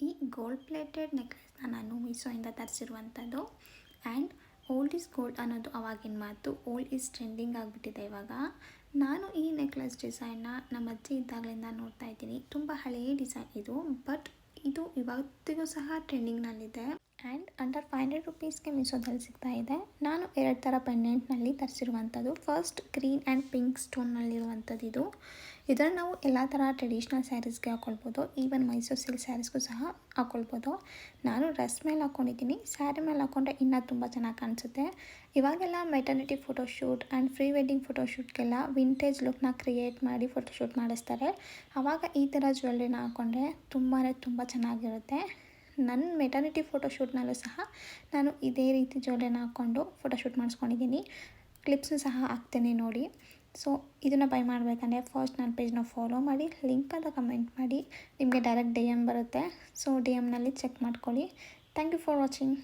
ಈ gold plated ನೆಕ್ಲೆಸ್ನ ನಾನು ಮೀಶೋಯಿಂದ ತರಿಸಿರುವಂಥದ್ದು. And old is gold ಅನ್ನೋದು ಅವಾಗಿನ ಮಾತು. ಓಲ್ಡ್ ಈಸ್ ಟ್ರೆಂಡಿಂಗ್ ಆಗಿಬಿಟ್ಟಿದೆ ಇವಾಗ. ನಾನು ಈ ನೆಕ್ಲೆಸ್ ಡಿಸೈನ್ನ ನಮ್ಮ ಅಜ್ಜಿ ಇದ್ದಾಗಲಿಂದ ನೋಡ್ತಾ ಇದ್ದೀನಿ. ತುಂಬ ಹಳೆಯ ಡಿಸೈನ್ ಇದು, ಬಟ್ ಇದು ಇವತ್ತಿಗೂ ಸಹ ಟ್ರೆಂಡಿಂಗ್ನಲ್ಲಿದೆ. ಆ್ಯಂಡ್ ಅಂಡರ್ 500 ರುಪೀಸ್ಗೆ ಮೀಶೋದಲ್ಲಿ ಸಿಗ್ತಾ ಇದೆ. ನಾನು 2 ಥರ ಪೆಂಡೆಂಟ್ನಲ್ಲಿ ತರಿಸಿರುವಂಥದ್ದು. ಫಸ್ಟ್ ಗ್ರೀನ್ ಆ್ಯಂಡ್ ಪಿಂಕ್ ಸ್ಟೋನ್ನಲ್ಲಿರುವಂಥದ್ದು ಇದು. ಇದನ್ನು ನಾವು ಎಲ್ಲ ಥರ ಟ್ರೆಡಿಷ್ನಲ್ ಸ್ಯಾರೀಸ್ಗೆ ಹಾಕ್ಕೊಳ್ಬೋದು. ಈವನ್ ಮೈಸೂರು ಸಿಲ್ಕ್ ಸ್ಯಾರೀಸ್ಗೂ ಸಹ ಹಾಕ್ಕೊಳ್ಬೋದು. ನಾನು ಡ್ರೆಸ್ ಮೇಲೆ ಹಾಕ್ಕೊಂಡಿದ್ದೀನಿ. ಸ್ಯಾರಿ ಮೇಲೆ ಹಾಕ್ಕೊಂಡ್ರೆ ಇನ್ನೂ ತುಂಬ ಚೆನ್ನಾಗಿ ಕಾಣಿಸುತ್ತೆ. ಇವಾಗೆಲ್ಲ maternity photoshoot and pre wedding ಫೋಟೋಶೂಟ್ಗೆಲ್ಲ ವಿಂಟೇಜ್ ಲುಕ್ನ ಕ್ರಿಯೇಟ್ ಮಾಡಿ ಫೋಟೋಶೂಟ್ ಮಾಡಿಸ್ತಾರೆ. ಆವಾಗ ಈ ಥರ ಜ್ಯುವೆಲ್ರಿನ ಹಾಕ್ಕೊಂಡ್ರೆ ತುಂಬ ಚೆನ್ನಾಗಿರುತ್ತೆ. ನನ್ನ ಮೆಟರ್ನಿಟಿ ಫೋಟೋಶೂಟ್ನಲ್ಲೂ ಸಹ ನಾನು ಇದೇ ರೀತಿ ಜ್ಯುವೆಲ್ರಿನ ಹಾಕ್ಕೊಂಡು ಫೋಟೋಶೂಟ್ ಮಾಡಿಸ್ಕೊಂಡಿದ್ದೀನಿ. ಕ್ಲಿಪ್ಸ್ನು ಸಹ ಹಾಕ್ತೇನೆ ನೋಡಿ. ಸೊ ಇದನ್ನು ಬೈ ಮಾಡಬೇಕಂದ್ರೆ ಫಸ್ಟ್ ನನ್ನ ಪೇಜ್ನ ಫಾಲೋ ಮಾಡಿ, ಲಿಂಕ್ ಅಂತ ಕಮೆಂಟ್ ಮಾಡಿ. ನಿಮಗೆ ಡೈರೆಕ್ಟ್ DM ಬರುತ್ತೆ. ಸೊ DMನಲ್ಲಿ ಚೆಕ್ ಮಾಡ್ಕೊಳ್ಳಿ. Thank you for watching.